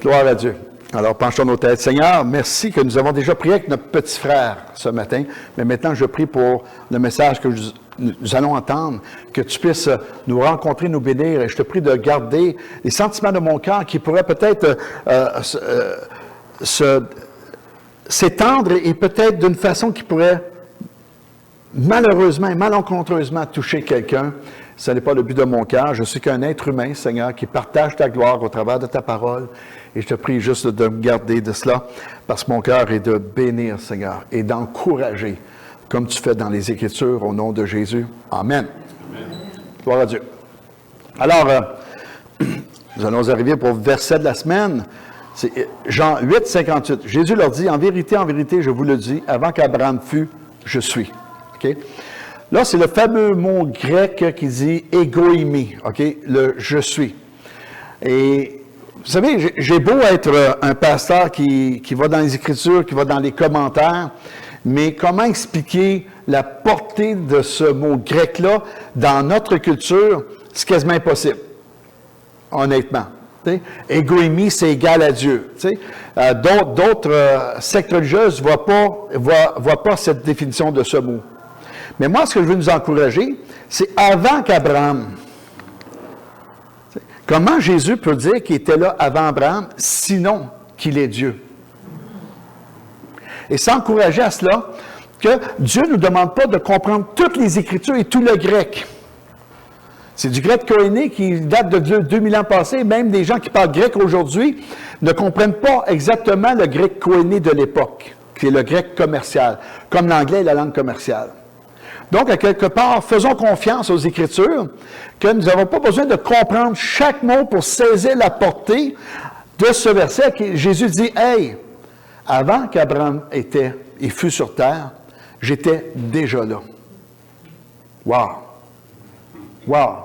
Gloire à Dieu. Alors, penchons nos têtes. Seigneur, merci que nous avons déjà prié avec notre petit frère ce matin, mais maintenant je prie pour le message que nous allons entendre, que tu puisses nous rencontrer, nous bénir, et je te prie de garder les sentiments de mon cœur qui pourraient peut-être s'étendre et peut-être d'une façon qui pourrait malheureusement et malencontreusement toucher quelqu'un. Ce n'est pas le but de mon cœur. Je suis qu'un être humain, Seigneur, qui partage ta gloire au travers de ta parole. Et je te prie juste de me garder de cela, parce que mon cœur est de bénir, Seigneur, et d'encourager, comme tu fais dans les Écritures, au nom de Jésus. Amen. Amen. Gloire à Dieu. Alors, nous allons arriver pour le verset de la semaine. C'est Jean 8, 58. Jésus leur dit, en vérité, je vous le dis, avant qu'Abraham fût, je suis. OK? Là, c'est le fameux mot grec qui dit « égoïmie », OK? Le « je suis ». Et vous savez, j'ai beau être un pasteur qui va dans les Écritures, qui va dans les commentaires, mais comment expliquer la portée de ce mot grec-là dans notre culture? C'est quasiment impossible, honnêtement. T'sais? Égoïmie, c'est égal à Dieu. D'autres sectes religieuses ne voient pas cette définition de ce mot. Mais moi, ce que je veux nous encourager, c'est avant qu'Abraham. Comment Jésus peut dire qu'il était là avant Abraham, sinon qu'il est Dieu? Et s'encourager à cela, que Dieu ne nous demande pas de comprendre toutes les Écritures et tout le grec. C'est du grec koiné qui date de 2000 ans passés. Même des gens qui parlent grec aujourd'hui ne comprennent pas exactement le grec koiné de l'époque, qui est le grec commercial, comme l'anglais est la langue commerciale. Donc, à quelque part, faisons confiance aux Écritures, que nous n'avons pas besoin de comprendre chaque mot pour saisir la portée de ce verset. Jésus dit, « Hey, avant qu'Abraham fût sur terre, j'étais déjà là. » Wow! Wow!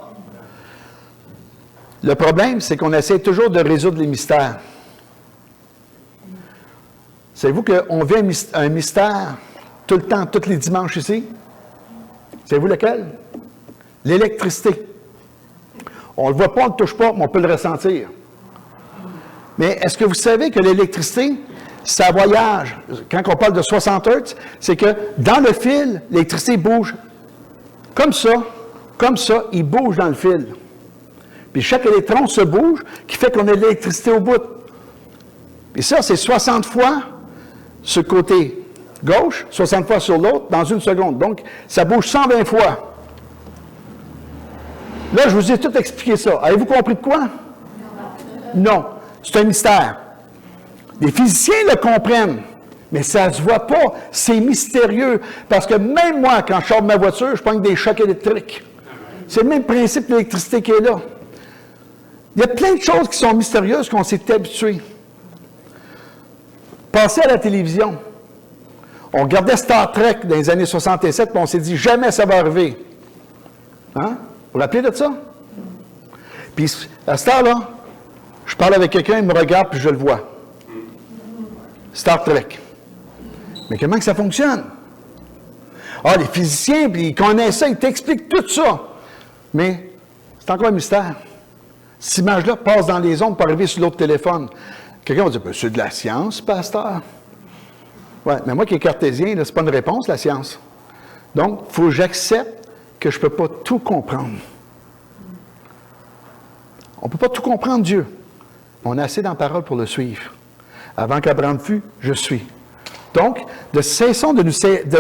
Le problème, c'est qu'on essaie toujours de résoudre les mystères. Savez-vous qu'on vit un mystère tout le temps, tous les dimanches ici? Savez-vous lequel? L'électricité. On ne le voit pas, on ne le touche pas, mais on peut le ressentir. Mais est-ce que vous savez que l'électricité, ça voyage? Quand on parle de 60 Hz, c'est que dans le fil, l'électricité bouge comme ça, il bouge dans le fil. Puis chaque électron se bouge, qui fait qu'on a de l'électricité au bout. Et ça, c'est 60 fois sur le côté gauche, 60 fois sur l'autre, dans une seconde. Donc, ça bouge 120 fois. Là, je vous ai tout expliqué ça. Avez-vous compris de quoi? Non. C'est un mystère. Les physiciens le comprennent, mais ça ne se voit pas. C'est mystérieux. Parce que même moi, quand je sors de ma voiture, je prends des chocs électriques. C'est le même principe de l'électricité qui est là. Il y a plein de choses qui sont mystérieuses qu'on s'est habitué. Passez à la télévision. On regardait Star Trek dans les années 67, puis on s'est dit, jamais ça va arriver. Hein? Vous vous rappelez de ça? Puis, à ce temps-là, je parle avec quelqu'un, il me regarde, puis je le vois. Star Trek. Mais comment que ça fonctionne? Ah, les physiciens, puis ils connaissent ça, ils t'expliquent tout ça. Mais c'est encore un mystère. Cette image-là passe dans les ondes pour arriver sur l'autre téléphone. Quelqu'un va dire, c'est de la science, pasteur. Oui, mais moi qui est cartésien, ce n'est pas une réponse, la science. Donc, il faut que j'accepte que je ne peux pas tout comprendre. On ne peut pas tout comprendre, Dieu. On a assez dans la parole pour le suivre. Avant qu'Abraham fût, je suis. Donc, cessons de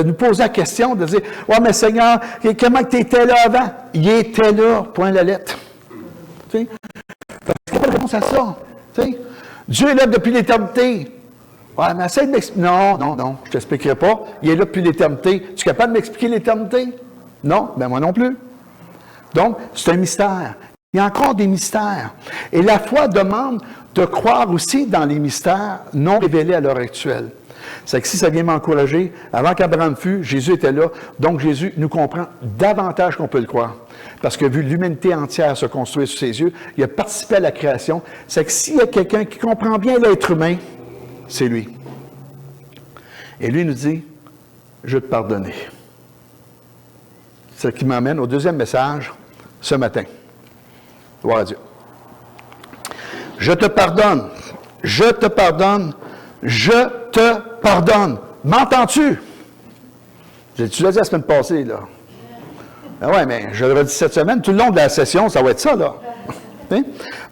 nous poser la question, de dire, « Ouais, mais Seigneur, comment tu étais là avant? » Il était là, point la lettre. Tu sais? Parce qu'il n'y a pas de réponse à ça. Tu sais? Dieu est là depuis l'éternité. Ouais, mais essaye de m'expliquer. Non, je ne t'expliquerai pas. Il est là depuis l'éternité. Tu es capable de m'expliquer l'éternité? Non, ben moi non plus. Donc, c'est un mystère. Il y a encore des mystères. Et la foi demande de croire aussi dans les mystères non révélés à l'heure actuelle. C'est que si ça vient m'encourager, avant qu'Abraham fût, Jésus était là. Donc, Jésus nous comprend davantage qu'on peut le croire. Parce que vu l'humanité entière se construire sous ses yeux, il a participé à la création. C'est que s'il y a quelqu'un qui comprend bien l'être humain, c'est lui. Et lui nous dit, je vais te pardonner. C'est ce qui m'amène au deuxième message ce matin. Gloire à Dieu. Je te pardonne. je te pardonne, je te pardonne. M'entends-tu? Tu l'as dit la semaine passée, là. Ben ouais, mais je l'aurais dit cette semaine, tout le long de la session, ça va être ça, là. Hein?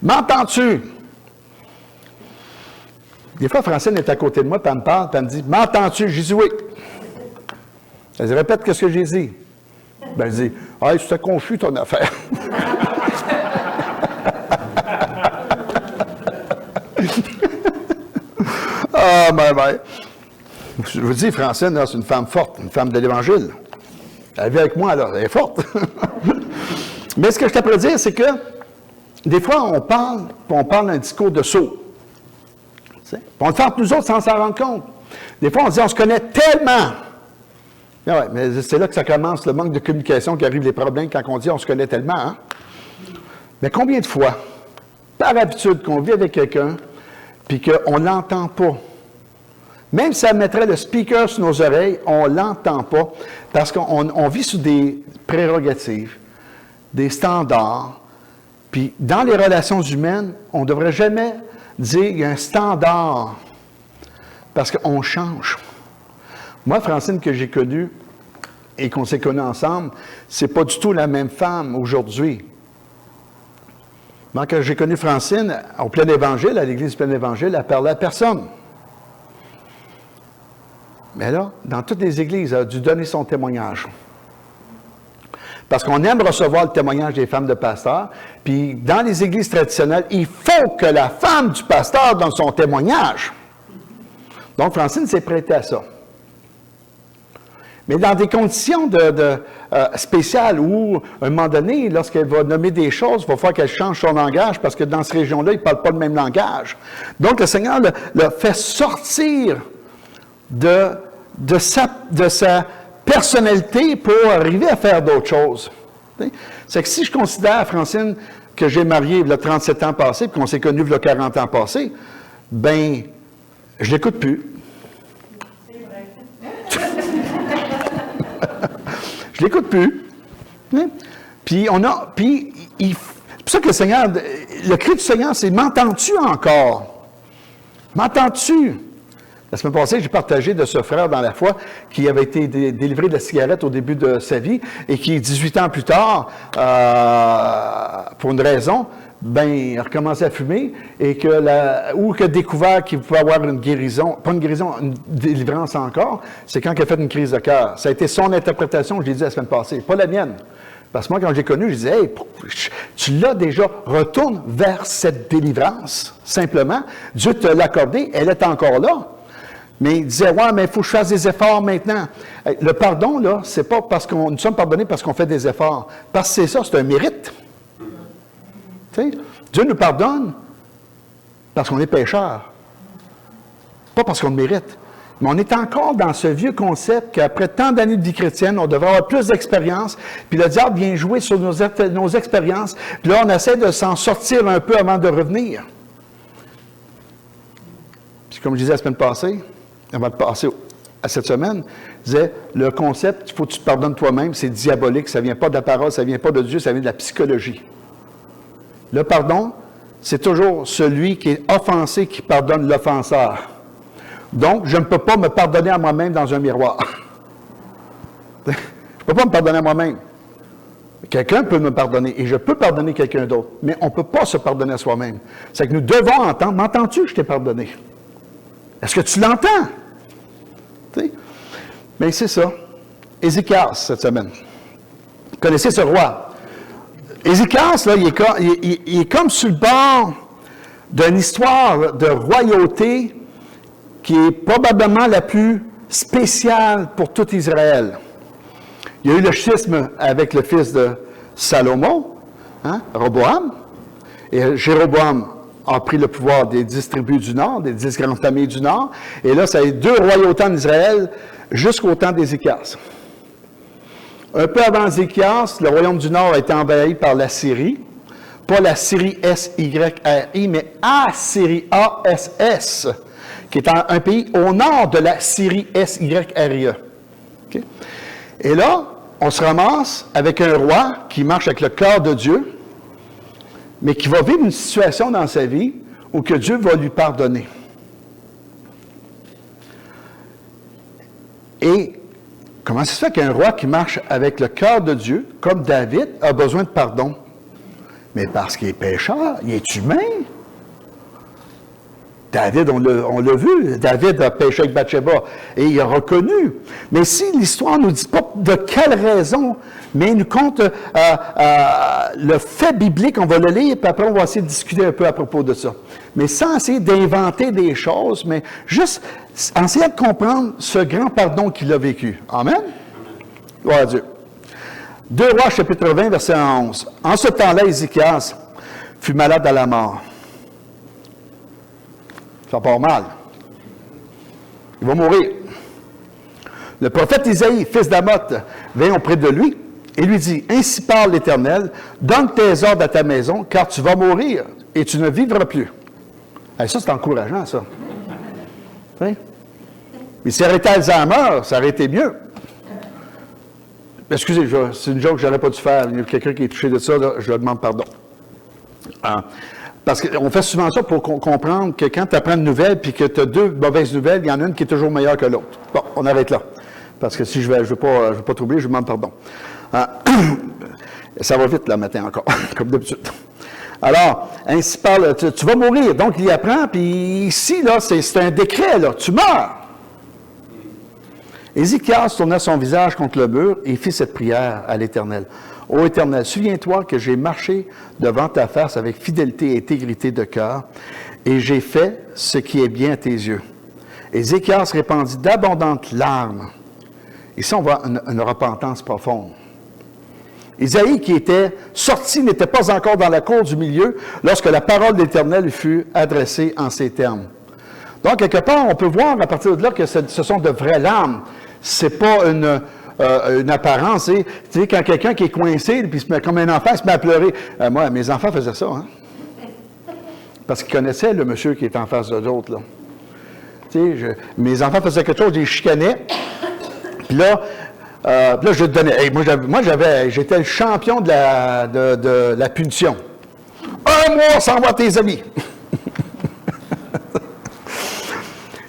M'entends-tu? Des fois, Francine est à côté de moi, puis elle me parle, puis elle me dit, m'entends-tu? J'ai dit oui. Elle dit, répète ce que j'ai dit. Ben, elle dit, ah, c'était confus ton affaire. Ah, ben. Je vous dis, Francine, là, c'est une femme forte, une femme de l'Évangile. Elle vit avec moi, là, elle est forte. Mais ce que je t'apprends dire, c'est que des fois, on parle d'un discours de sot. On le fait entre nous autres sans s'en rendre compte. Des fois, on dit, on se connaît tellement. Ah ouais, mais c'est là que ça commence, le manque de communication, qui arrive les problèmes quand on dit, on se connaît tellement. Hein? Mais combien de fois, par habitude, qu'on vit avec quelqu'un, puis qu'on ne l'entend pas, même si ça mettrait le speaker sur nos oreilles, on ne l'entend pas, parce qu'on vit sous des prérogatives, des standards, puis dans les relations humaines, on ne devrait jamais dire qu'il y a un standard, parce qu'on change. Moi, Francine, que j'ai connue, et qu'on s'est connus ensemble, c'est pas du tout la même femme aujourd'hui. Moi, quand j'ai connu Francine, au Plein Évangile, à l'église du Plein Évangile, elle parlait à personne. Mais là, dans toutes les églises, elle a dû donner son témoignage. Parce qu'on aime recevoir le témoignage des femmes de pasteurs, puis dans les églises traditionnelles, il faut que la femme du pasteur donne son témoignage. Donc, Francine s'est prêtée à ça. Mais dans des conditions spéciales où, à un moment donné, lorsqu'elle va nommer des choses, il va falloir qu'elle change son langage parce que dans cette région-là, ils ne parlent pas le même langage. Donc, le Seigneur le fait sortir de sa personnalité pour arriver à faire d'autres choses. C'est que si je considère, Francine, que j'ai marié il y a 37 ans passés, puis qu'on s'est connus il y a 40 ans passés, ben, je ne l'écoute plus. Je ne l'écoute plus. Hein? Puis, c'est pour ça que le Seigneur, le cri du Seigneur, c'est « M'entends-tu encore? M'entends-tu? » La semaine passée, j'ai partagé de ce frère dans la foi qui avait été délivré de la cigarette au début de sa vie et qui, 18 ans plus tard, pour une raison, ben, a recommencé à fumer et ou que découvert qu'il pouvait avoir une guérison, pas une guérison, une délivrance encore, c'est quand il a fait une crise de cœur. Ça a été son interprétation, je l'ai dit la semaine passée, pas la mienne. Parce que moi, quand j'ai connu, je disais, hey, tu l'as déjà, retourne vers cette délivrance, simplement. Dieu te l'a accordé, elle est encore là. Mais il disait, ouais, mais il faut que je fasse des efforts maintenant. Le pardon, là, c'est pas parce qu'on nous sommes pardonnés parce qu'on fait des efforts. Parce que c'est ça, c'est un mérite. Tu sais, Dieu nous pardonne parce qu'on est pécheurs. Pas parce qu'on le mérite. Mais on est encore dans ce vieux concept qu'après tant d'années de vie chrétienne, on devrait avoir plus d'expérience, puis le diable vient jouer sur nos expériences, puis là, on essaie de s'en sortir un peu avant de revenir. Puis comme je disais la semaine passée, avant de passer à cette semaine, je disais, le concept, il faut que tu te pardonnes toi-même, c'est diabolique, ça ne vient pas de la parole, ça ne vient pas de Dieu, ça vient de la psychologie. Le pardon, c'est toujours celui qui est offensé qui pardonne l'offenseur. Donc, je ne peux pas me pardonner à moi-même dans un miroir. Je ne peux pas me pardonner à moi-même. Quelqu'un peut me pardonner et je peux pardonner quelqu'un d'autre, mais on ne peut pas se pardonner à soi-même. C'est que nous devons entendre, m'entends-tu que je t'ai pardonné? Est-ce que tu l'entends? Mais c'est ça. Ézéchias, cette semaine. Vous connaissez ce roi. Ézéchias, là, il est comme sur le bord d'une histoire de royauté qui est probablement la plus spéciale pour tout Israël. Il y a eu le schisme avec le fils de Salomon, hein, Roboam, et Jéroboam a pris le pouvoir des 10 tribus du Nord, des 10 grandes familles du Nord, et là, ça a eu 2 royautés en Israël jusqu'au temps d'Ézéchias. Un peu avant Ézéchias, le royaume du Nord a été envahi par la Syrie, pas la Syrie S-Y-R-I, mais Assyrie, A-S-S, qui est un pays au nord de la Syrie S-Y-R-I-E. Okay? Et là, on se ramasse avec un roi qui marche avec le cœur de Dieu, mais qui va vivre une situation dans sa vie ou que Dieu va lui pardonner. Et comment ça se fait qu'un roi qui marche avec le cœur de Dieu, comme David, a besoin de pardon? Mais parce qu'il est pécheur, il est humain. David, on l'a vu, David a péché avec Bathsheba et il a reconnu. Mais si l'histoire ne nous dit pas de quelle raison, mais il nous compte le fait biblique, on va le lire, puis après on va essayer de discuter un peu à propos de ça. Mais sans essayer d'inventer des choses, mais juste en essayant de comprendre ce grand pardon qu'il a vécu. Amen? Gloire à Dieu. 2 Rois, chapitre 20, verset 11. En ce temps-là, Ézéchias fut malade à la mort. Ça part mal. Il va mourir. Le prophète Isaïe, fils d'Amoth, vint auprès de lui et lui dit, « Ainsi parle l'Éternel, donne tes ordres à ta maison, car tu vas mourir et tu ne vivras plus. » Ça, c'est encourageant, ça. Oui? Mais si ça aurait été Alzheimer, ça aurait été mieux. Excusez, c'est une joke que je n'aurais pas dû faire. Il y a quelqu'un qui est touché de ça, là, je lui demande pardon. Parce qu'on fait souvent ça pour comprendre que quand tu apprends une nouvelle puis que tu as 2 mauvaises nouvelles, il y en a une qui est toujours meilleure que l'autre. Bon, on arrête là. Parce que si je ne veux pas troubler, je demande pardon. Ça va vite, là, matin encore, comme d'habitude. Alors, ainsi parle, tu vas mourir. Donc, il y apprend, puis ici, là, c'est un décret, là, tu meurs. Ézéchias tourna son visage contre le mur et fit cette prière à l'Éternel. « Ô Éternel, souviens-toi que j'ai marché devant ta face avec fidélité et intégrité de cœur, et j'ai fait ce qui est bien à tes yeux. » Ézéchias répandit d'abondantes larmes. Ici, on voit une repentance profonde. Isaïe, qui était sorti, n'était pas encore dans la cour du milieu lorsque la parole de l'Éternel fut adressée en ces termes. Donc, quelque part, on peut voir à partir de là que ce sont de vraies larmes. C'est pas une apparence. Tu sais, quand quelqu'un qui est coincé, puis se met comme un enfant, se met à pleurer. Moi, mes enfants faisaient ça, hein? Parce qu'ils connaissaient le monsieur qui était en face de l'autre, là. Tu sais, mes enfants faisaient quelque chose, ils chicanaient. Puis là, je te donnais. Hey, j'étais le champion de la punition. 1 mois sans voir tes amis.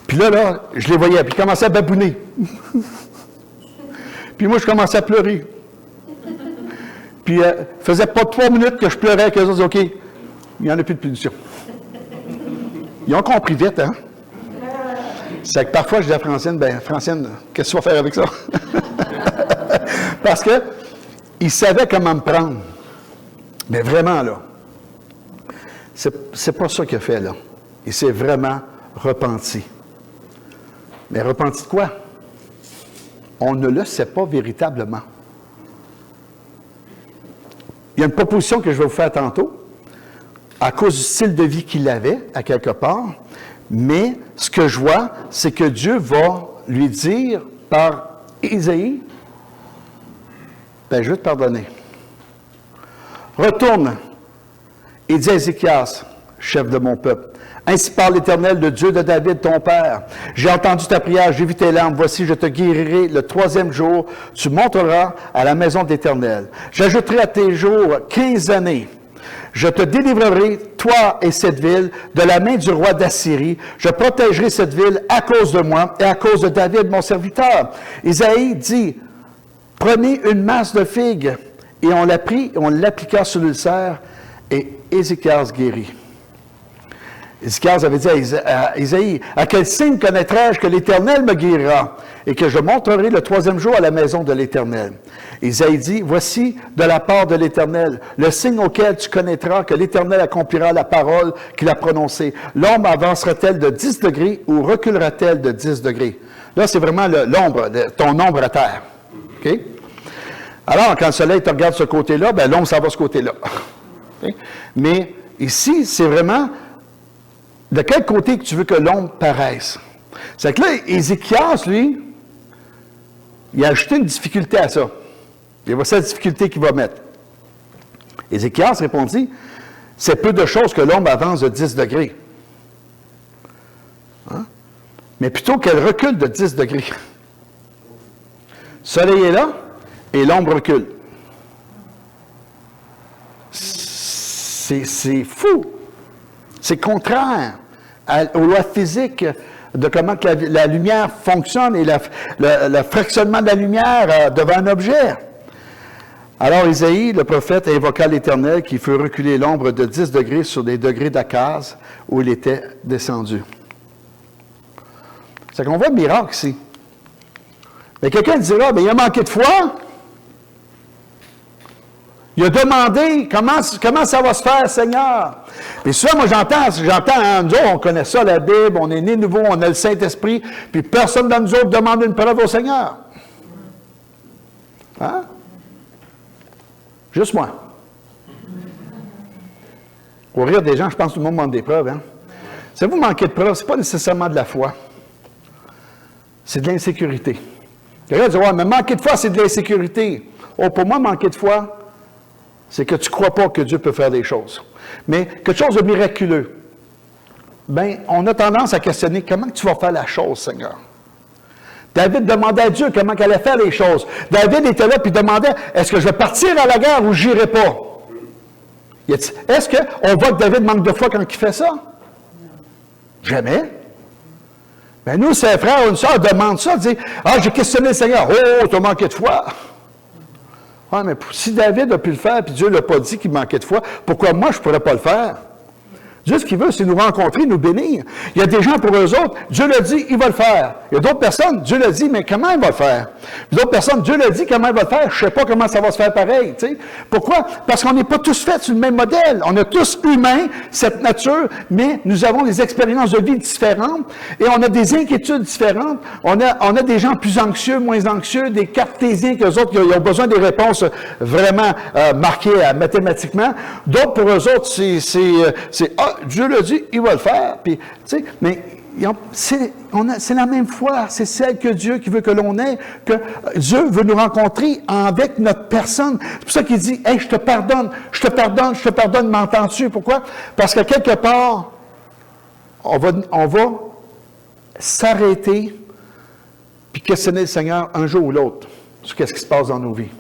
Puis là, je les voyais, puis ils commençaient à babouner. Puis moi, je commençais à pleurer. Puis, faisait pas 3 minutes que je pleurais avec eux autres, OK, il n'y en a plus de punition. Ils ont compris vite, hein? C'est que parfois, je dis à Francine, Francine, qu'est-ce que tu vas faire avec ça? Parce qu'ils savaient comment me prendre. Mais vraiment, là, c'est pas ça qu'il a fait, là. Il s'est vraiment repenti. Mais repenti de quoi? On ne le sait pas véritablement. Il y a une proposition que je vais vous faire tantôt, à cause du style de vie qu'il avait, à quelque part, mais ce que je vois, c'est que Dieu va lui dire par Isaïe, je vais te pardonner. Retourne et dis à Ézéchias, chef de mon peuple, ainsi parle l'Éternel, le Dieu de David, ton père. J'ai entendu ta prière, j'ai vu tes larmes. Voici, je te guérirai le 3e jour. Tu monteras à la maison de l'Éternel. J'ajouterai à tes jours 15 années. Je te délivrerai, toi et cette ville, de la main du roi d'Assyrie. Je protégerai cette ville à cause de moi et à cause de David, mon serviteur. Isaïe dit, prenez une masse de figues. Et on l'a pris, on l'appliqua sur l'ulcère, et Ézéchias guérit. Ézéchias avait dit à Isaïe, « À quel signe connaîtrai-je que l'Éternel me guérira et que je monterai le 3e jour à la maison de l'Éternel? » Isaïe dit, « Voici de la part de l'Éternel, le signe auquel tu connaîtras que l'Éternel accomplira la parole qu'il a prononcée. L'ombre avancera-t-elle de 10 degrés ou reculera-t-elle de 10 degrés? » Là, c'est vraiment l'ombre, ton ombre à terre. OK? Alors, quand le soleil te regarde de ce côté-là, l'ombre s'en va de ce côté-là. Okay? Mais ici, c'est vraiment... De quel côté que tu veux que l'ombre paraisse? C'est que là, Ézéchias, lui, il a ajouté une difficulté à ça. Il voit cette difficulté qu'il va mettre. Ézéchias répondit, c'est peu de choses que l'ombre avance de 10 degrés. Hein? Mais plutôt qu'elle recule de 10 degrés. Le soleil est là et l'ombre recule. C'est fou. C'est contraire aux lois physiques de comment que la lumière fonctionne et le fractionnement de la lumière devant un objet. Alors Isaïe, le prophète, invoqua l'Éternel qui fit reculer l'ombre de 10 degrés sur des degrés d'Akaz où il était descendu. C'est qu'on voit le miracle ici. Mais quelqu'un dira, mais il a manqué de foi. Il a demandé, comment ça va se faire, Seigneur? Puis ça, moi j'entends, nous autres, on connaît ça, la Bible, on est né nouveau, on a le Saint-Esprit, puis personne de nous autres demande une preuve au Seigneur. Hein? Juste moi. Au rire des gens, je pense que tout le monde demande des preuves. Hein? Si vous manquez de preuves, ce n'est pas nécessairement de la foi. C'est de l'insécurité. Quelqu'un dit, ouais, mais manquer de foi, c'est de l'insécurité. Oh, pour moi, manquer de foi, c'est que tu ne crois pas que Dieu peut faire des choses. Mais quelque chose de miraculeux. Bien, on a tendance à questionner comment tu vas faire la chose, Seigneur. David demandait à Dieu comment il allait faire les choses. David était là et demandait, est-ce que je vais partir à la guerre ou je n'irai pas? Est-ce qu'on voit que David manque de foi quand il fait ça? Jamais. Mais nous, ses frères ou une soeur demandent ça, disent, j'ai questionné le Seigneur. Oh, tu as manqué de foi. Ah, mais si David a pu le faire, puis Dieu ne l'a pas dit qu'il manquait de foi, pourquoi moi, je ne pourrais pas le faire? Dieu, ce qu'il veut, c'est nous rencontrer, nous bénir. Il y a des gens, pour eux autres, Dieu l'a dit, il va le faire. Il y a d'autres personnes, Dieu l'a dit, mais comment il va le faire? Puis d'autres personnes, Dieu l'a dit, comment il va le faire? Je ne sais pas comment ça va se faire pareil. Tu sais. Pourquoi? Parce qu'on n'est pas tous faits sur le même modèle. On est tous humains, cette nature, mais nous avons des expériences de vie différentes et on a des inquiétudes différentes. On a des gens plus anxieux, moins anxieux, des cartésiens qu'eux autres, qui ont besoin des réponses vraiment marquées mathématiquement. D'autres, pour eux autres, c'est Dieu l'a dit, il va le faire. Puis, tu sais, mais c'est la même foi, c'est celle que Dieu qui veut que l'on ait, que Dieu veut nous rencontrer avec notre personne. C'est pour ça qu'il dit, hey, je te pardonne, m'entends-tu? Pourquoi? Parce que quelque part, on va s'arrêter puis questionner le Seigneur un jour ou l'autre sur ce qui se passe dans nos vies.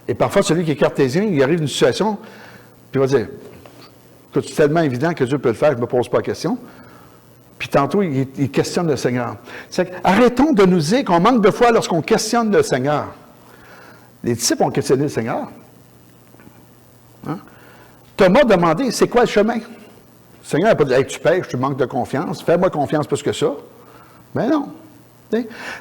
Et parfois, celui qui est cartésien, il arrive une situation, puis il va dire, c'est tellement évident que Dieu peut le faire, je ne me pose pas la question. Puis tantôt, il questionne le Seigneur. Arrêtons de nous dire qu'on manque de foi lorsqu'on questionne le Seigneur. Les disciples ont questionné le Seigneur. Hein? Thomas a demandé, c'est quoi le chemin? Le Seigneur n'a pas dit, hey, tu pêches, tu manques de confiance, fais-moi confiance plus que ça. Mais non.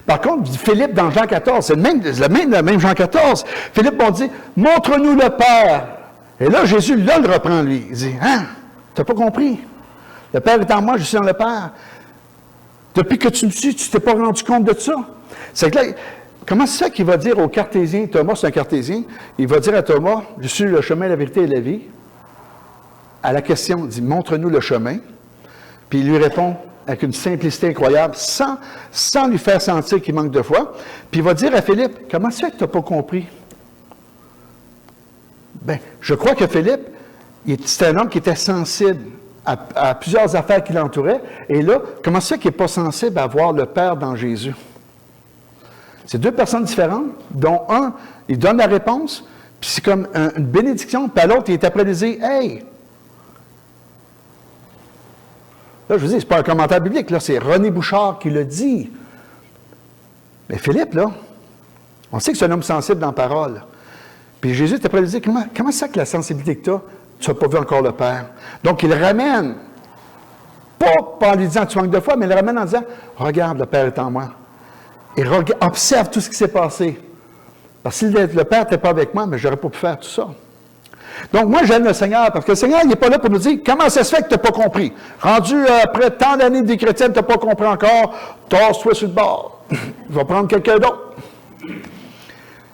Par contre, Philippe, dans Jean 14, c'est le même Jean 14, Philippe a dit, montre-nous le Père. Et là, Jésus, là, le reprend, lui. Il dit, hein, tu n'as pas compris. Le Père est en moi, je suis dans le Père. Depuis que tu me suis, tu ne t'es pas rendu compte de ça. C'est que là, comment c'est ça qu'il va dire au cartésien, Thomas, c'est un cartésien, il va dire à Thomas, je suis le chemin, la vérité et la vie. À la question, il dit, montre-nous le chemin. Puis il lui répond avec une simplicité incroyable, sans lui faire sentir qu'il manque de foi. Puis il va dire à Philippe, comment c'est que tu n'as pas compris? Bien, je crois que Philippe, c'était un homme qui était sensible à plusieurs affaires qui l'entouraient. Et là, comment ça qu'il n'est pas sensible à voir le Père dans Jésus? C'est deux personnes différentes, dont un, il donne la réponse, puis c'est comme une bénédiction, puis l'autre, il est après de dire, hey! Là, je vous dis, ce n'est pas un commentaire biblique, là, c'est René Bouchard qui le dit. Mais Philippe, là, on sait que c'est un homme sensible dans la parole. Puis Jésus est après de dire, comment ça que la sensibilité que tu n'as pas vu encore le Père? Donc, il ramène, pas en lui disant tu manques de foi, mais il le ramène en disant, regarde, le Père est en moi. Et observe tout ce qui s'est passé. Parce que si le Père n'était pas avec moi, mais je n'aurais pas pu faire tout ça. Donc, moi, j'aime le Seigneur, parce que le Seigneur, il n'est pas là pour nous dire, comment ça se fait que tu n'as pas compris? Rendu après tant d'années de vie chrétienne, tu n'as pas compris encore, tasse-toi sur le bord. Il va prendre quelqu'un d'autre.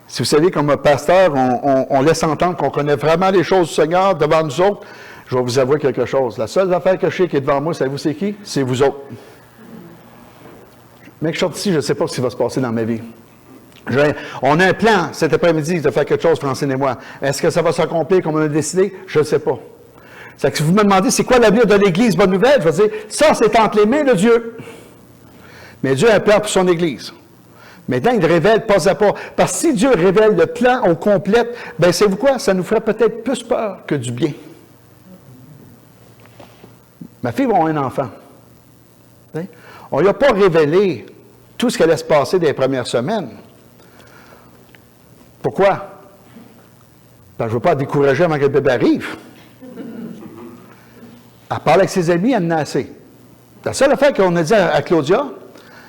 Si vous savez, comme pasteur, on laisse entendre qu'on connaît vraiment les choses du Seigneur devant nous autres, je vais vous avouer quelque chose. La seule affaire que je sais qui est devant moi, savez-vous c'est qui? C'est vous autres. Mais que je sorte ici, je ne sais pas ce qui va se passer dans ma vie. On a un plan cet après-midi de faire quelque chose, Francine et moi. Est-ce que ça va s'accomplir comme on a décidé? Je ne sais pas. C'est que si vous me demandez c'est quoi l'avenir de l'Église Bonne Nouvelle, je vais dire, ça c'est entre les mains de Dieu. Mais Dieu a un plan pour son Église. Maintenant, il révèle pas à pas. Parce que si Dieu révèle le plan au complet, bien, savez-vous quoi? Ça nous ferait peut-être plus peur que du bien. Ma fille va avoir un enfant. T'sais? On ne lui a pas révélé tout ce qui allait se passer dans les premières semaines. Pourquoi? Parce que je ne veux pas la décourager avant que le bébé arrive. Elle parle avec ses amis, elle en a assez. La seule affaire qu'on a dit à Claudia,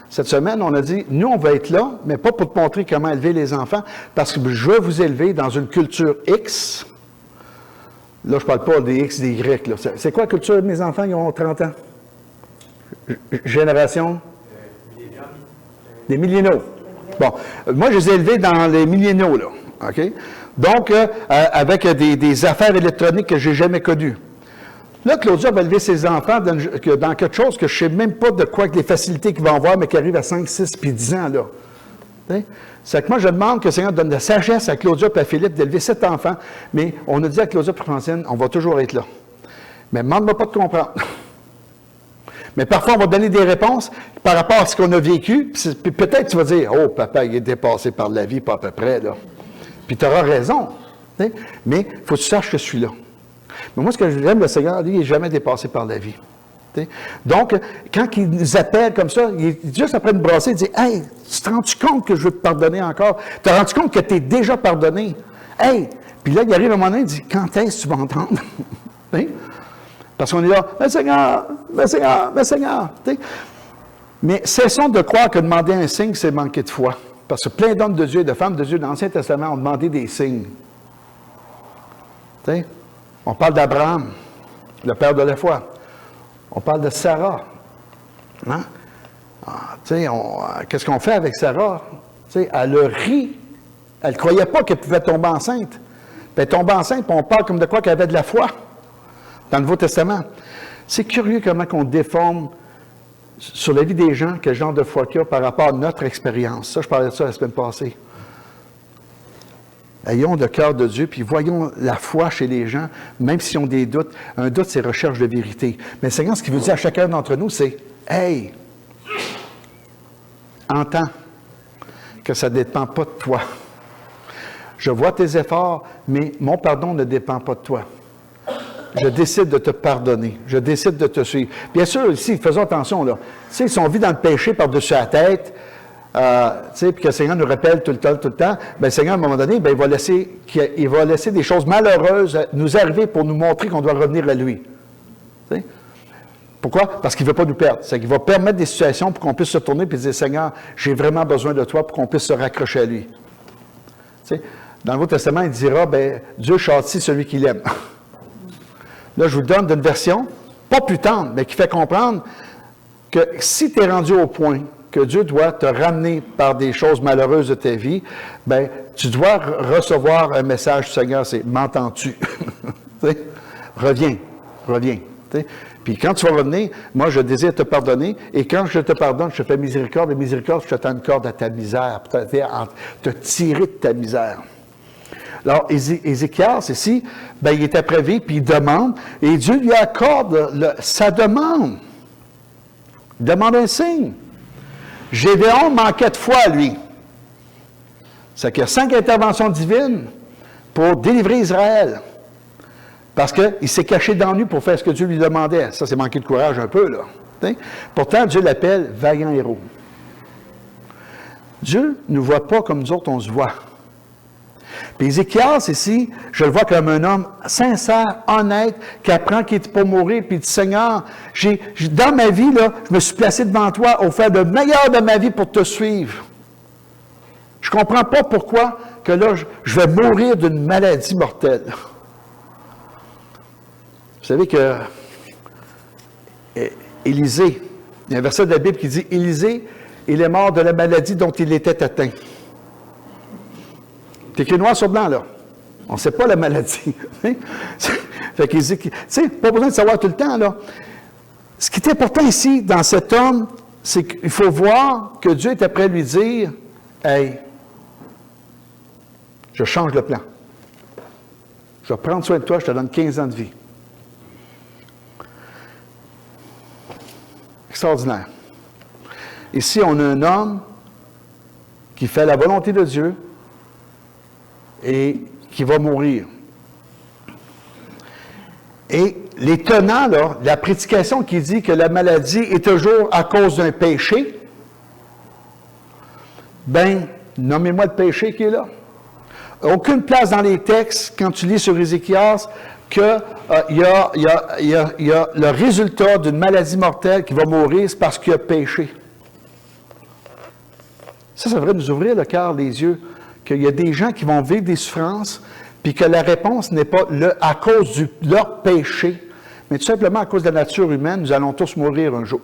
cette semaine, on a dit, nous, on va être là, mais pas pour te montrer comment élever les enfants, parce que je veux vous élever dans une culture X. Là, je ne parle pas des X, des Y. Là. C'est quoi la culture de mes enfants? Ils ont 30 ans. Génération? Des milléniaux. Bon, moi, je les ai élevés dans les milléniaux, là. OK? Donc, avec des affaires électroniques que je n'ai jamais connues. Là, Claudia va élever ses enfants dans quelque chose que je ne sais même pas de quoi, que les facilités qu'ils vont avoir, mais qui arrivent à 5, 6 puis 10 ans, là. C'est que moi, je demande que le Seigneur donne de la sagesse à Claudia et à Philippe d'élever 7 enfants, mais on a dit à Claudia et Francine, on va toujours être là. Mais demande-moi pas de comprendre. Mais parfois, on va donner des réponses par rapport à ce qu'on a vécu, puis peut-être tu vas dire, oh, papa, il est dépassé par la vie, pas à peu près, là. Puis tu auras raison. Mais il faut que tu saches que je suis là. Mais moi, ce que j'aime, le Seigneur, lui, il n'est jamais dépassé par la vie. Donc, quand il nous appelle comme ça, juste après une brassée, il dit, « Hey, tu te rends-tu compte que je veux te pardonner encore? Tu te rends-tu compte que tu es déjà pardonné? Hey! » Puis là, il arrive un moment donné, il dit, « Quand est-ce que tu vas entendre? » Parce qu'on est là, « Mais Seigneur, mais Seigneur, mais Seigneur! » Mais cessons de croire que demander un signe, c'est manquer de foi. Parce que plein d'hommes de Dieu et de femmes de Dieu dans l'Ancien Testament ont demandé des signes. T'sais? On parle d'Abraham, le père de la foi. On parle de Sarah. Hein? Qu'est-ce qu'on fait avec Sarah? T'sais, elle a ri. Elle ne croyait pas qu'elle pouvait tomber enceinte. Puis elle tombe enceinte, puis on parle comme de quoi qu'elle avait de la foi dans le Nouveau Testament. C'est curieux comment on déforme sur la vie des gens quel genre de foi qu'il y a par rapport à notre expérience. Ça, je parlais de ça la semaine passée. Ayons le cœur de Dieu, puis voyons la foi chez les gens, même s'ils ont des doutes. Un doute, c'est recherche de vérité. Mais le Seigneur, ce qu'il veut dire à chacun d'entre nous, c'est « Hey, entends que ça ne dépend pas de toi. Je vois tes efforts, mais mon pardon ne dépend pas de toi. Je décide de te pardonner. Je décide de te suivre. » Bien sûr, ici, faisons attention, là. Tu sais, si on vit dans le péché par-dessus la tête, puis que le Seigneur nous rappelle tout le temps, bien, le Seigneur, à un moment donné, bien, il va laisser des choses malheureuses nous arriver pour nous montrer qu'on doit revenir à lui. T'sais? Pourquoi? Parce qu'il ne veut pas nous perdre. C'est qu'il va permettre des situations pour qu'on puisse se tourner et dire, Seigneur, j'ai vraiment besoin de toi pour qu'on puisse se raccrocher à lui. T'sais? Dans le Nouveau Testament, il dira, bien, Dieu châtie celui qu'il aime. Là, je vous donne une version, pas plus tendre, mais qui fait comprendre que si tu es rendu au point que Dieu doit te ramener par des choses malheureuses de ta vie, bien, tu dois recevoir un message du Seigneur, c'est « M'entends-tu? » Reviens, reviens. T'sais? Puis quand tu vas revenir, moi, je désire te pardonner, et quand je te pardonne, je te fais miséricorde, et miséricorde, je te tends une corde à ta misère, pour te tirer de ta misère. Alors, Ézéchias, ici, ben, il est après-vie, puis il demande, et Dieu lui accorde sa demande. Il demande un signe. Gédéon manquait de foi, lui. C'est qu'il y a 5 interventions divines pour délivrer Israël. Parce qu'il s'est caché dans nu pour faire ce que Dieu lui demandait. Ça, c'est manquer de courage un peu, là. T'sais? Pourtant, Dieu l'appelle vaillant héros. Dieu ne nous voit pas comme nous autres, on se voit. Puis Ézéchias, ici, je le vois comme un homme sincère, honnête, qui apprend qu'il n'est pas mourir, puis il dit, Seigneur, dans ma vie, là, je me suis placé devant toi au faire le meilleur de ma vie pour te suivre. Je ne comprends pas pourquoi que là, je vais mourir d'une maladie mortelle. Vous savez que Élisée, il y a un verset de la Bible qui dit, Élisée, il est mort de la maladie dont il était atteint. C'est écrit noir sur blanc, là. On ne sait pas la maladie. Fait qu'il dit, tu sais, pas besoin de savoir tout le temps, là. Ce qui est important ici, dans cet homme, c'est qu'il faut voir que Dieu est après lui dire, hey, je change le plan. Je vais prendre soin de toi, je te donne 15 ans de vie. Extraordinaire. Ici, on a un homme qui fait la volonté de Dieu, et qui va mourir. Et les tenants, là, la prédication qui dit que la maladie est toujours à cause d'un péché, ben, nommez-moi le péché qui est là. Aucune place dans les textes, quand tu lis sur Ézéchias, qu'il y a le résultat d'une maladie mortelle qui va mourir, c'est parce qu'il a péché. Ça devrait nous ouvrir le cœur, les yeux, qu'il y a des gens qui vont vivre des souffrances, puis que la réponse n'est pas à cause de leur péché, mais tout simplement à cause de la nature humaine, nous allons tous mourir un jour.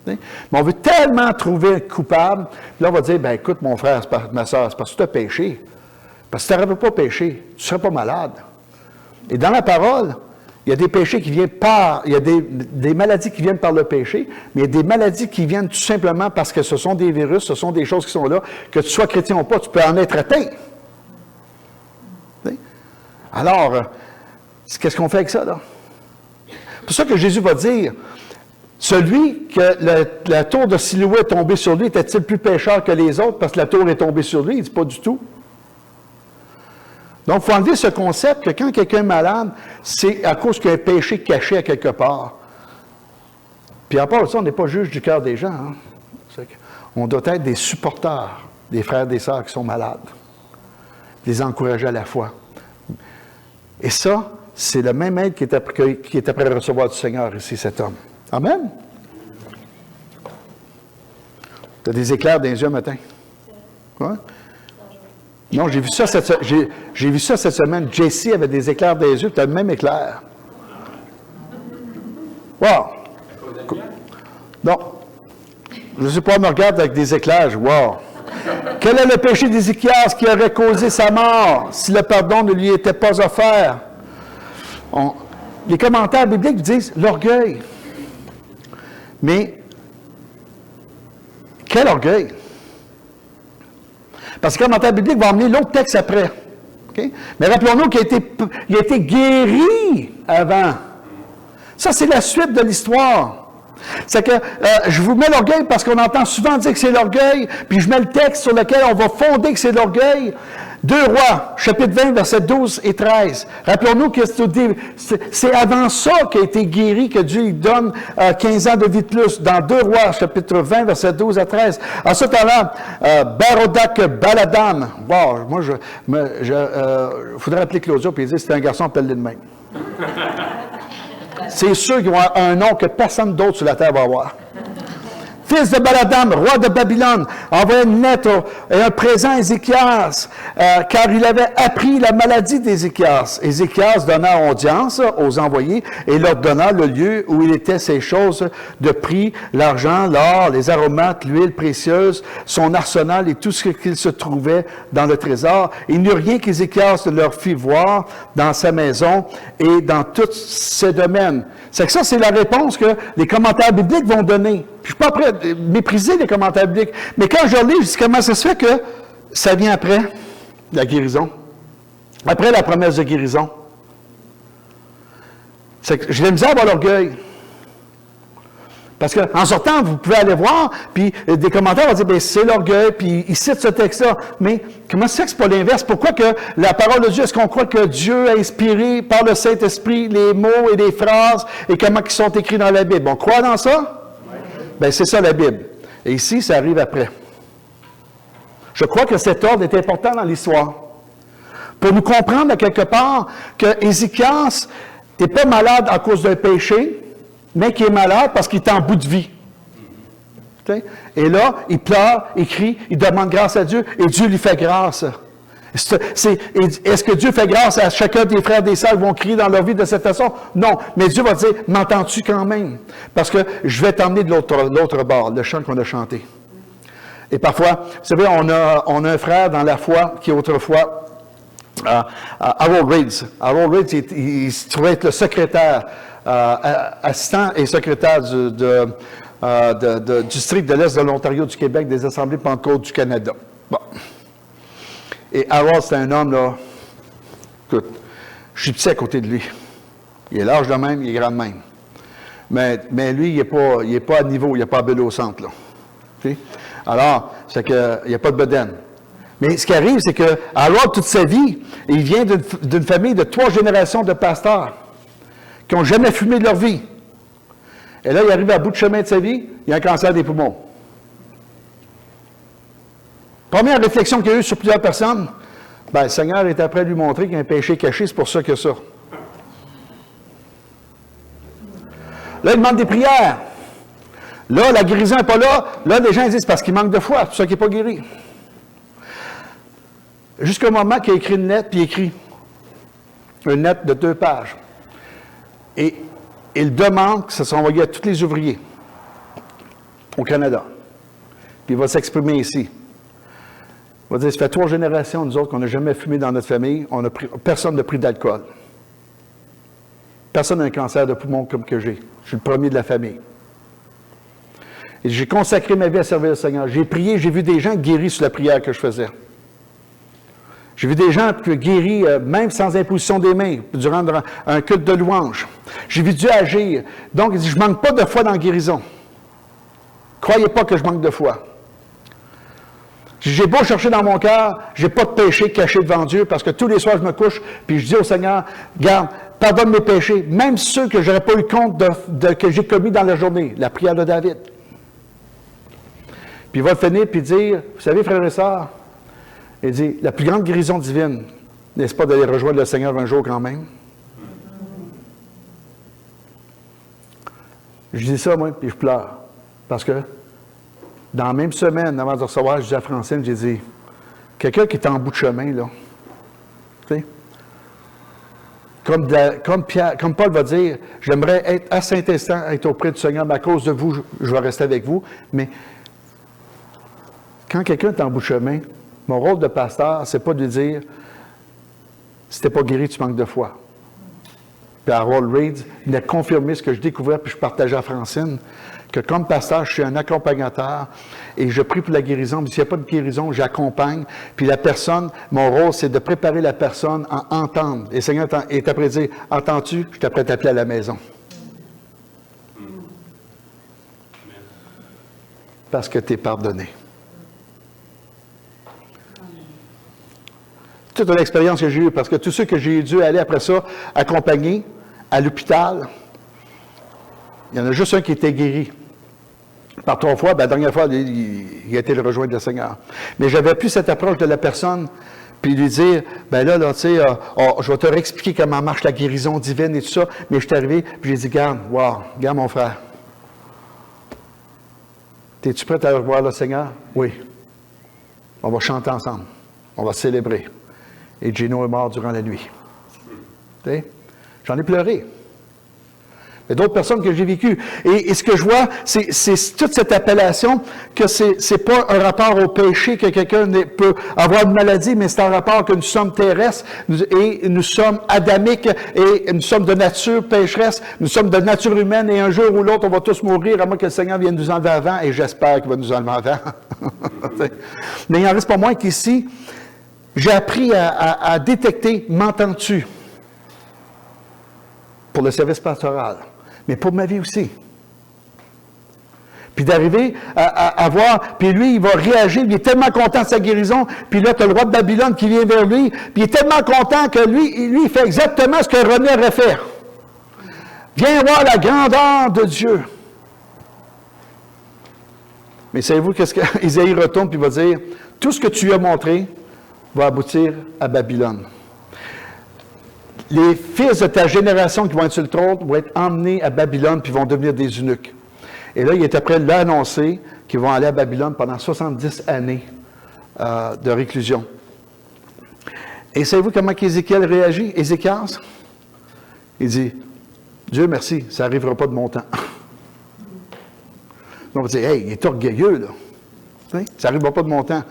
Mais on veut tellement trouver un coupable, puis là on va dire, ben écoute mon frère, ma soeur, c'est parce que tu as péché. Parce que si tu n'aurais pas péché, tu ne serais pas malade. Et dans la parole, il y a des péchés qui viennent il y a des maladies qui viennent par le péché, mais il y a des maladies qui viennent tout simplement parce que ce sont des virus, ce sont des choses qui sont là, que tu sois chrétien ou pas, tu peux en être atteint. Alors, qu'est-ce qu'on fait avec ça, là? C'est pour ça que Jésus va dire, celui que la tour de Siloé est tombée sur lui, était-il plus pécheur que les autres parce que la tour est tombée sur lui? Il ne dit pas du tout. Donc, il faut enlever ce concept que quand quelqu'un est malade, c'est à cause qu'il y a un péché caché à quelque part. Puis à part de ça, on n'est pas juge du cœur des gens. Hein? On doit être des supporters des frères et des sœurs qui sont malades. Les encourager à la foi. Et ça, c'est le même aide qui est après recevoir du Seigneur ici, cet homme. Amen? Tu as des éclairs dans les yeux matin? Ouais? Non, j'ai vu ça cette semaine. Jessie avait des éclairs dans les yeux, tu as le même éclair. Wow! Non. Je ne sais pas, me regarde avec des éclairs. Wow! Quel est le péché d'Ézéchias qui aurait causé sa mort si le pardon ne lui était pas offert? Les commentaires bibliques disent l'orgueil. Mais quel orgueil? Parce que le commentaire biblique va emmener l'autre texte après. Okay? Mais rappelons-nous qu'il a été guéri avant. Ça, c'est la suite de l'histoire. C'est que je vous mets l'orgueil parce qu'on entend souvent dire que c'est l'orgueil, puis je mets le texte sur lequel on va fonder que c'est l'orgueil. 2 Rois, chapitre 20, versets 12 et 13. Rappelons-nous que c'est avant ça qu'il a été guéri, que Dieu lui donne 15 ans de vie de plus. Dans 2 Rois, chapitre 20, versets 12 à 13. Ensuite, Barodak Baladam. Wow, moi, faudrait appeler Claudia et dire, c'est un garçon, appelle-le de même. C'est sûr qu'ils ont un nom que personne d'autre sur la terre va avoir. Fils de Baladam, roi de Babylone, envoya une lettre et un présent à Ézéchias, car il avait appris la maladie d'Ézéchias. Ézéchias donna audience aux envoyés et leur donna le lieu où il était ces choses de prix, l'argent, l'or, les aromates, l'huile précieuse, son arsenal et tout ce qu'il se trouvait dans le trésor. Il n'y eut rien qu'Ézéchias ne leur fit voir dans sa maison et dans tous ses domaines. C'est que ça, c'est la réponse que les commentaires bibliques vont donner. Je ne suis pas prêt à mépriser les commentaires bibliques. Mais quand je lis, je dis comment ça se fait que ça vient après la guérison? Après la promesse de guérison. C'est que j'ai la misère à avoir l'orgueil. Parce qu'en sortant, vous pouvez aller voir, puis des commentaires vont dire, bien, c'est l'orgueil, puis ils citent ce texte-là. Mais comment ça fait que c'est pas l'inverse? Pourquoi que la parole de Dieu, est-ce qu'on croit que Dieu a inspiré par le Saint-Esprit les mots et les phrases et comment ils sont écrits dans la Bible? On croit dans ça? Bien, c'est ça la Bible. Et ici, ça arrive après. Je crois que cet ordre est important dans l'histoire. Pour nous comprendre à quelque part que Ézéchias n'est pas malade à cause d'un péché, mais qui est malade parce qu'il est en bout de vie. Okay? Et là, il pleure, il crie, il demande grâce à Dieu, et Dieu lui fait grâce. Est-ce que Dieu fait grâce à chacun des frères et des sœurs qui vont crier dans leur vie de cette façon? Non, mais Dieu va dire, m'entends-tu quand même? Parce que je vais t'emmener de l'autre bord, le chant qu'on a chanté. Et parfois, vous savez, on a un frère dans la foi qui autrefois, Harold Reeds. Harold Reeds, il se trouvait être le secrétaire, assistant et secrétaire du district de l'Est de l'Ontario du Québec des Assemblées Pentecôte du Canada. Bon. Et Harold, c'est un homme, là, écoute, je suis petit à côté de lui. Il est large de même, il est grand de même. Mais lui, il n'est pas à niveau, il n'est pas à belot au centre, là. Okay? Alors, c'est qu'il n'y a pas de bedaine. Mais ce qui arrive, c'est que Harold, toute sa vie, il vient d'une famille de 3 générations de pasteurs qui n'ont jamais fumé de leur vie. Et là, il arrive à bout de chemin de sa vie, il a un cancer des poumons. Première réflexion qu'il y a eu sur plusieurs personnes, ben, le Seigneur est après lui montrer qu'il y a un péché caché, c'est pour ça que ça. Là, il demande des prières. Là, la guérison n'est pas là. Là, les gens disent parce qu'il manque de foi, c'est pour ça qu'il n'est pas guéri. Jusqu'au moment qu'il a écrit une lettre, puis il écrit une lettre de 2 pages. Et il demande que ça soit envoyé à tous les ouvriers au Canada. Puis il va s'exprimer ici. Il va dire, ça fait 3 générations, nous autres, qu'on n'a jamais fumé dans notre famille. Personne n'a pris d'alcool. Personne n'a un cancer de poumon comme que j'ai. Je suis le premier de la famille. Et j'ai consacré ma vie à servir le Seigneur. J'ai prié, j'ai vu des gens guéris sur la prière que je faisais. J'ai vu des gens guéris, même sans imposition des mains, durant un culte de louange. J'ai vu Dieu agir. Donc, il dit, je ne manque pas de foi dans la guérison. Croyez pas que je manque de foi. J'ai beau chercher dans mon cœur, je n'ai pas de péché caché devant Dieu, parce que tous les soirs, je me couche, puis je dis au Seigneur, garde, pardonne mes péchés, même ceux que je n'aurais pas eu compte que j'ai commis dans la journée. La prière de David. Puis il va finir, puis dire, vous savez, frères et sœurs, il dit, la plus grande guérison divine, n'est-ce pas d'aller rejoindre le Seigneur un jour quand même? Je dis ça, moi, puis je pleure. Parce que, dans la même semaine, avant de recevoir, je dis à Francine, j'ai dit, quelqu'un qui est en bout de chemin, là, tu sais, comme Paul va dire, j'aimerais être à Saint-Instant, être auprès du Seigneur, mais à cause de vous, je vais rester avec vous, mais quand quelqu'un est en bout de chemin, mon rôle de pasteur, c'est pas de lui dire, si t'es pas guéri, tu manques de foi. Puis Harold Reed, il a confirmé ce que je découvrais, puis je partageais à Francine, que comme pasteur, je suis un accompagnateur et je prie pour la guérison. Mais s'il n'y a pas de guérison, j'accompagne. Puis la personne, mon rôle, c'est de préparer la personne à entendre. Et le Seigneur est après dire, entends-tu, je t'apprête à t'appeler à la maison. Parce que tu es pardonné. Toute une expérience que j'ai eue, parce que tous ceux que j'ai dû aller après ça accompagner à l'hôpital, il y en a juste un qui était guéri. Par 3 fois, la dernière fois, il a été le rejoindre le Seigneur. Mais j'avais plus cette approche de la personne, puis lui dire, ben là, tu sais, je vais te réexpliquer comment marche la guérison divine et tout ça. Mais je suis arrivé, puis j'ai dit, garde mon frère. Es-tu prêt à revoir le Seigneur? Oui. On va chanter ensemble. On va célébrer. Et Gino est mort durant la nuit. Tu sais? J'en ai pleuré. Il y a d'autres personnes que j'ai vécues. Et ce que je vois, c'est toute cette appellation que c'est pas un rapport au péché que quelqu'un peut avoir une maladie, mais c'est un rapport que nous sommes terrestres et nous sommes adamiques et nous sommes de nature pécheresse, nous sommes de nature humaine et un jour ou l'autre, on va tous mourir à moins que le Seigneur vienne nous enlever avant et j'espère qu'il va nous enlever avant. Mais il n'en reste pas moins qu'ici, j'ai appris à détecter, m'entends-tu? Pour le service pastoral, mais pour ma vie aussi. Puis d'arriver à voir, puis lui, il va réagir, il est tellement content de sa guérison, puis là, tu as le roi de Babylone qui vient vers lui, puis il est tellement content que lui, il fait exactement ce que René aurait fait. Viens voir la grandeur de Dieu. Mais savez-vous qu'est-ce qu'Isaïe retourne, puis il va dire, tout ce que tu as montré va aboutir à Babylone. Les fils de ta génération qui vont être sur le trône vont être emmenés à Babylone puis vont devenir des eunuques. Et là, il est après l'annoncer qu'ils vont aller à Babylone pendant 70 années de réclusion. Et savez-vous comment Ézéchiel réagit? Ézéchias, il dit, Dieu merci, ça n'arrivera pas de mon temps. Donc on va dire, hey, il est orgueilleux, là. Ça n'arrivera pas de mon temps.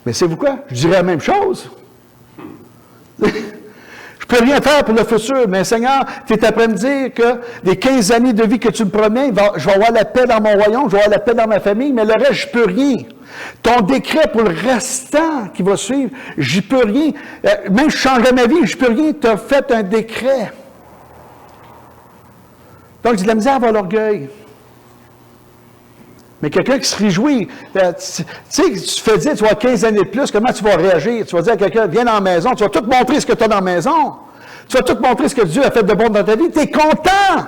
Mais savez-vous quoi? Je dirais la même chose. Je ne peux rien faire pour le futur, mais Seigneur, tu es après me dire que les 15 années de vie que tu me promets, je vais avoir la paix dans mon royaume, je vais avoir la paix dans ma famille, mais le reste, je ne peux rien. Ton décret pour le restant qui va suivre, j'y peux rien. Même si je changerais ma vie, je ne peux rien. Tu as fait un décret. Donc, j'ai de la misère à avoir l'orgueil. Mais quelqu'un qui se réjouit, tu sais, tu fais dire, tu vas 15 années de plus, comment tu vas réagir? Tu vas dire à quelqu'un, viens dans la maison, tu vas tout montrer ce que tu as dans la maison. Tu vas tout montrer ce que Dieu a fait de bon dans ta vie. Tu es content.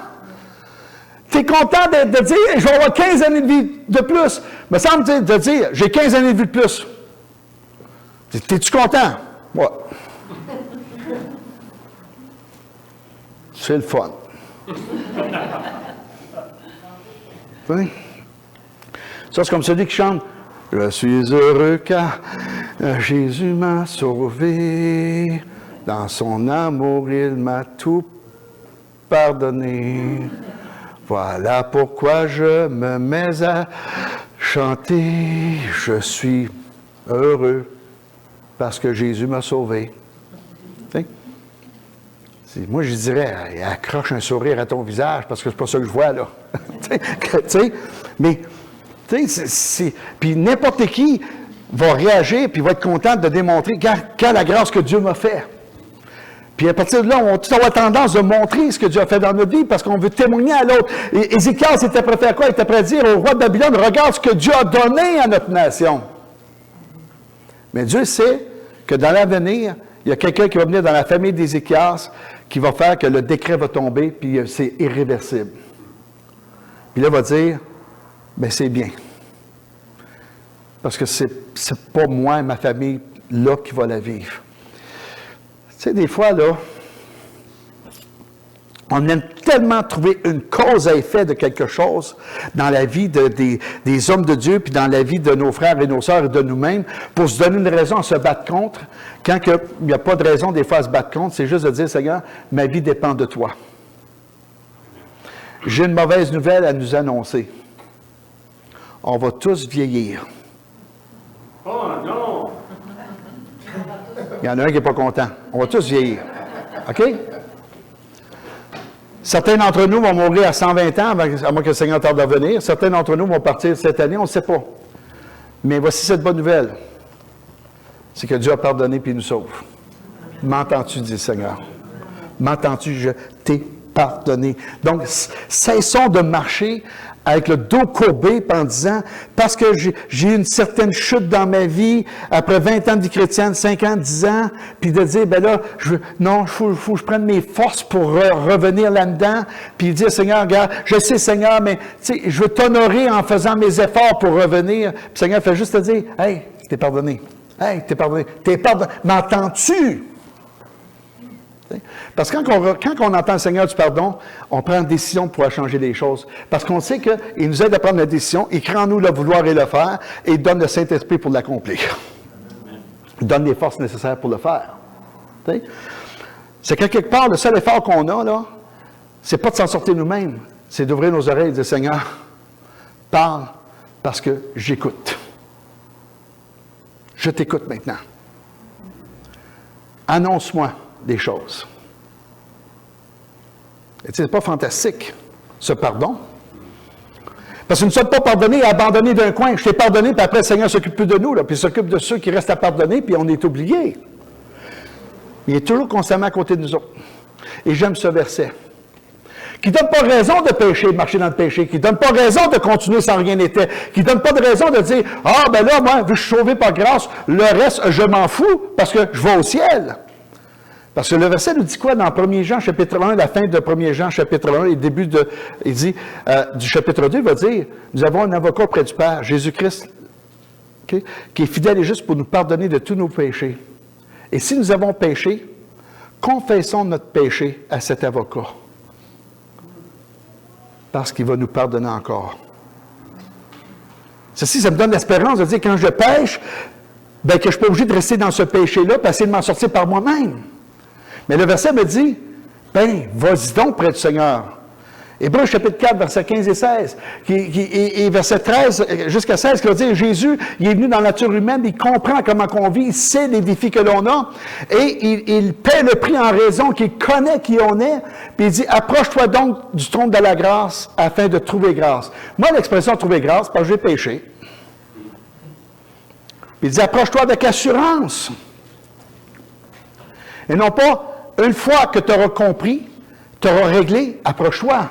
Tu es content de dire, je vais avoir 15 années de vie de plus. Il me semble de dire, j'ai 15 années de vie de plus. Es-tu content? Ouais. C'est le fun. Oui. Ça, c'est comme celui qui chante « Je suis heureux car Jésus m'a sauvé. Dans son amour, il m'a tout pardonné. Voilà pourquoi je me mets à chanter. Je suis heureux parce que Jésus m'a sauvé. » Moi, je dirais, accroche un sourire à ton visage, parce que c'est pas ça que je vois, là. Mais, puis n'importe qui va réagir, puis va être content de démontrer quelle la grâce que Dieu m'a fait. Puis à partir de là, on va tout avoir tendance de montrer ce que Dieu a fait dans notre vie, parce qu'on veut témoigner à l'autre. Et Ézéchias était prêt à faire quoi? Il était prêt à dire au roi de Babylone, regarde ce que Dieu a donné à notre nation. Mais Dieu sait que dans l'avenir, il y a quelqu'un qui va venir dans la famille d'Ézéchias qui va faire que le décret va tomber, puis c'est irréversible. Puis là, il va dire, bien, c'est bien. Parce que c'est pas moi et ma famille là qui va la vivre. Tu sais, des fois, là, on aime tellement trouver une cause à effet de quelque chose dans la vie des hommes de Dieu, puis dans la vie de nos frères et nos sœurs et de nous-mêmes, pour se donner une raison à se battre contre. Quand il n'y a pas de raison des fois à se battre contre, c'est juste de dire, Seigneur, ma vie dépend de toi. J'ai une mauvaise nouvelle à nous annoncer. On va tous vieillir. Oh non! Il y en a un qui n'est pas content. On va tous vieillir. OK? Certains d'entre nous vont mourir à 120 ans, à moins que le Seigneur tarde à venir. Certains d'entre nous vont partir cette année, on ne sait pas. Mais voici cette bonne nouvelle. C'est que Dieu a pardonné et nous sauve. M'entends-tu, dit le Seigneur? M'entends-tu? Je t'ai pardonné. Donc, cessons de marcher avec le dos courbé en disant, parce que j'ai eu une certaine chute dans ma vie, après 20 ans de vie chrétienne, 5 ans, 10 ans, puis de dire, ben là, il faut que je prenne mes forces pour revenir là-dedans, puis dire, Seigneur, regarde, je sais, Seigneur, mais je veux t'honorer en faisant mes efforts pour revenir. Puis le Seigneur fait juste te dire, hey, t'es pardonné. Hey, t'es pardonné. T'es pardonné. M'entends-tu? Parce que quand on entend le Seigneur du pardon, on prend une décision pour changer les choses. Parce qu'on sait qu'il nous aide à prendre la décision, il crée en nous le vouloir et le faire, et il donne le Saint-Esprit pour l'accomplir. Il donne les forces nécessaires pour le faire. C'est que quelque part, le seul effort qu'on a, là, c'est pas de s'en sortir nous-mêmes, c'est d'ouvrir nos oreilles et de dire, Seigneur, parle parce que j'écoute. Je t'écoute maintenant. Annonce-moi des choses. C'est pas fantastique, ce pardon. Parce que nous ne sommes pas pardonnés et abandonnés d'un coin. Je t'ai pardonné, puis après, le Seigneur s'occupe plus de nous, là, puis il s'occupe de ceux qui restent à pardonner, puis on est oubliés. Il est toujours constamment à côté de nous autres. Et j'aime ce verset. Qui ne donne pas raison de pécher, de marcher dans le péché, qui ne donne pas raison de continuer sans rien n'était, qui ne donne pas de raison de dire, ah, ben là, moi, vu que je suis sauvé par grâce, le reste, je m'en fous, parce que je vais au ciel. Parce que le verset nous dit quoi dans 1 Jean, chapitre 1, la fin de 1 Jean, chapitre 1, et le début il dit, du chapitre 2, il va dire, nous avons un avocat auprès du Père, Jésus-Christ, okay, qui est fidèle et juste pour nous pardonner de tous nos péchés. Et si nous avons péché, confessons notre péché à cet avocat. Parce qu'il va nous pardonner encore. Ceci, ça me donne l'espérance de dire, quand je pêche, ben, que je ne suis pas obligé de rester dans ce péché-là, et essayer de m'en sortir par moi-même. Mais le verset me dit, ben, vas-y donc près du Seigneur. Hébreux chapitre 4, versets 15 et 16, et verset 13 jusqu'à 16, qui va dire, Jésus, il est venu dans la nature humaine, il comprend comment on vit, il sait les défis que l'on a, et il paie le prix en raison qu'il connaît qui on est, puis il dit, approche-toi donc du trône de la grâce afin de trouver grâce. Moi, l'expression trouver grâce, parce que j'ai péché. Puis il dit, approche-toi avec assurance. Et non pas, une fois que tu auras compris, tu auras réglé, approche-toi.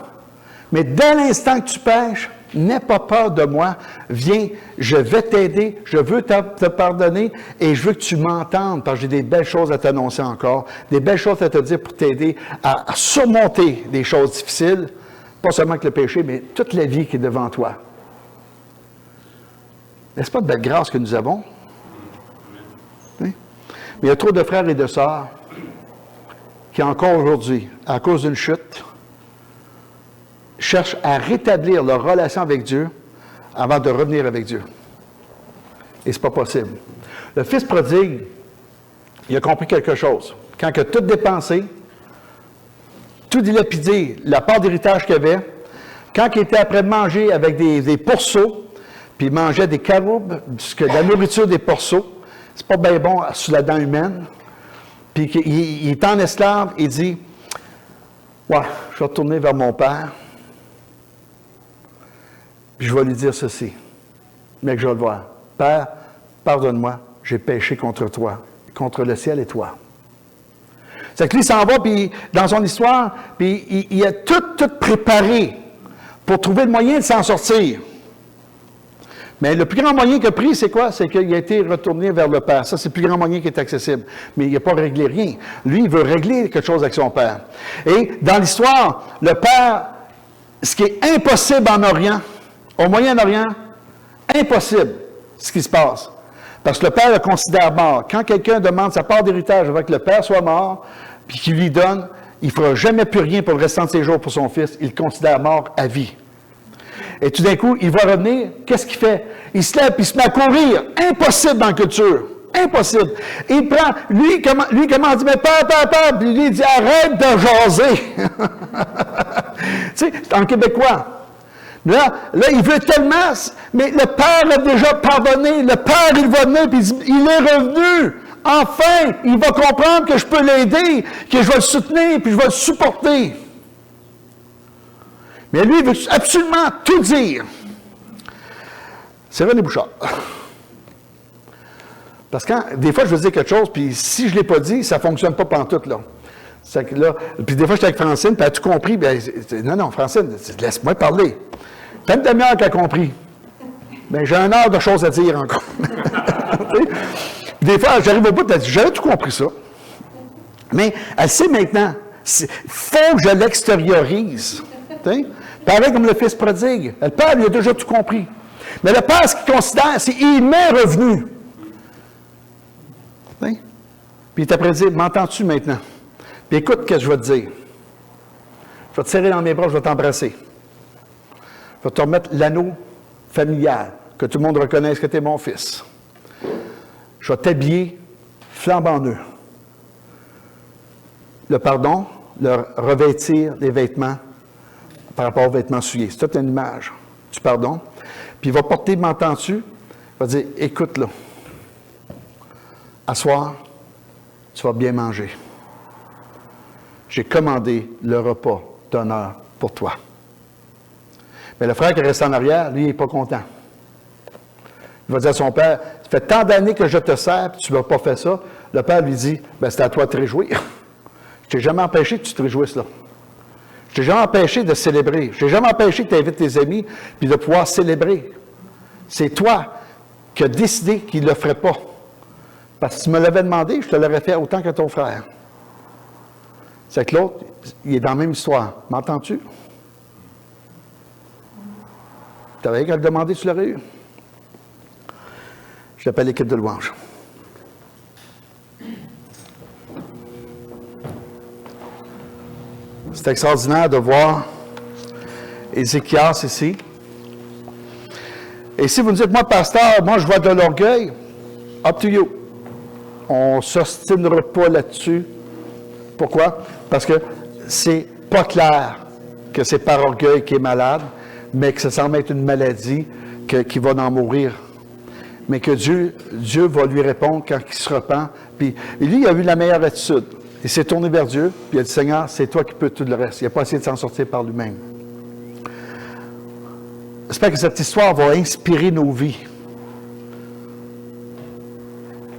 Mais dès l'instant que tu pêches, n'aie pas peur de moi, Viens, je vais t'aider, je veux te pardonner et je veux que tu m'entendes parce que j'ai des belles choses à t'annoncer encore, des belles choses à te dire pour t'aider à surmonter des choses difficiles, pas seulement que le péché, mais toute la vie qui est devant toi. N'est-ce pas de belle grâce que nous avons? Oui. Mais il y a trop de frères et de sœurs qui, encore aujourd'hui, à cause d'une chute, cherchent à rétablir leur relation avec Dieu avant de revenir avec Dieu. Et ce n'est pas possible. Le fils prodigue, il a compris quelque chose. Quand il a tout dépensé, tout dilapidé, la part d'héritage qu'il avait, quand il était après manger avec des pourceaux, puis il mangeait des caroubes, puisque la nourriture des pourceaux, c'est pas bien bon sous la dent humaine. Puis il est en esclave, il dit, « Ouais, je vais retourner vers mon père, puis je vais lui dire ceci, mais que je vais le voir. Père, pardonne-moi, j'ai péché contre toi, contre le ciel et toi. » C'est que lui s'en va, puis dans son histoire, puis il a tout préparé pour trouver le moyen de s'en sortir. Mais le plus grand moyen qu'il a pris, c'est quoi? C'est qu'il a été retourné vers le Père. Ça, c'est le plus grand moyen qui est accessible. Mais il n'a pas réglé rien. Lui, il veut régler quelque chose avec son Père. Et dans l'histoire, le Père, ce qui est impossible en Orient, au Moyen-Orient, impossible ce qui se passe. Parce que le Père le considère mort. Quand quelqu'un demande sa part d'héritage avant que le Père soit mort, puis qu'il lui donne, il ne fera jamais plus rien pour le restant de ses jours pour son fils. Il le considère mort à vie. Et tout d'un coup, il va revenir. Qu'est-ce qu'il fait? Il se lève et il se met à courir. Impossible dans la culture. Impossible. Il prend, lui, comment il dit, mais père, puis lui, il dit, arrête de jaser. Tu sais, en québécois. Là, il veut tellement, mais le Père a déjà pardonné. Le Père, il va venir, puis il est revenu. Enfin, il va comprendre que je peux l'aider, que je vais le soutenir, puis je vais le supporter. Mais lui, il veut absolument tout dire. C'est René Bouchard. Parce que des fois, je veux dire quelque chose, puis si je ne l'ai pas dit, ça ne fonctionne pas pantoute, là. Que là. Puis des fois, j'étais avec Francine, puis elle a tout compris. Bien, non, Francine, laisse-moi parler. T'as une demi-heure qu'elle a compris. Bien, j'ai 1 heure de choses à dire encore. Des fois, j'arrive au bout, elle dit, j'avais tout compris ça. Mais elle sait maintenant. Il faut que je l'extériorise. Pareil comme le fils prodigue. Le père, il a déjà tout compris. Mais le père, ce qu'il considère, c'est qu'il m'est revenu. Puis il t'a dit, m'entends-tu maintenant? Puis écoute ce que je vais te dire. Je vais te serrer dans mes bras, je vais t'embrasser. Je vais te remettre l'anneau familial, que tout le monde reconnaisse que tu es mon fils. Je vais t'habiller flambant neuf. Le pardon, leur revêtir les vêtements par rapport aux vêtements souillés. C'est toute une image du pardon. Puis il va porter, m'entends-tu? Il va dire, écoute là, à soir, tu vas bien manger. J'ai commandé le repas d'honneur pour toi. Mais le frère qui reste en arrière, lui, il n'est pas content. Il va dire à son père, ça fait tant d'années que je te sers, puis tu ne m'as pas fait ça. Le père lui dit, ben c'est à toi de te réjouir. Je t'ai jamais empêché que tu te réjouisses là. Je t'ai jamais empêché de célébrer. Je t'ai jamais empêché que tu invites tes amis puis de pouvoir célébrer. C'est toi qui as décidé qu'il ne le ferait pas. Parce que si tu me l'avais demandé, je te l'aurais fait autant que ton frère. C'est que l'autre, il est dans la même histoire. M'entends-tu? Tu avais qu'à le demander, tu l'aurais eu. J'appelle l'équipe de louange. C'est extraordinaire de voir Ézéchias ici. Et si vous me dites, moi, pasteur, moi, je vois de l'orgueil, up to you. On ne s'ostinera pas là-dessus. Pourquoi? Parce que c'est pas clair que c'est par orgueil qu'il est malade, mais que ça semble être une maladie qu'il va en mourir. Mais que Dieu va lui répondre quand il se repent. Puis lui, il a eu la meilleure attitude. Il s'est tourné vers Dieu, puis il a dit, Seigneur, c'est toi qui peux tout le reste. Il n'a pas essayé de s'en sortir par lui-même. J'espère que cette histoire va inspirer nos vies.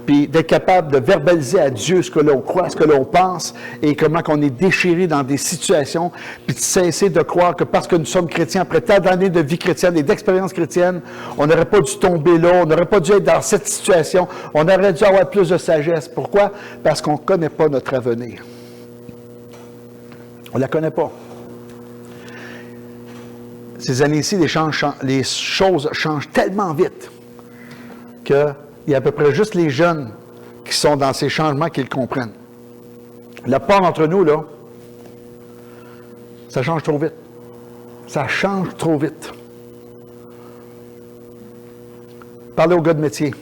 puis d'être capable de verbaliser à Dieu ce que l'on croit, ce que l'on pense, et comment qu'on est déchiré dans des situations, puis de cesser de croire que parce que nous sommes chrétiens, après tant d'années de vie chrétienne et d'expérience chrétienne, on n'aurait pas dû tomber là, on n'aurait pas dû être dans cette situation, on aurait dû avoir plus de sagesse. Pourquoi? Parce qu'on ne connaît pas notre avenir. On ne la connaît pas. Ces années-ci, les choses changent tellement vite qu'il y a à peu près juste les jeunes qui sont dans ces changements qui le comprennent. La part d'entre nous, là, ça change trop vite. Ça change trop vite. Parlez aux gars de métier.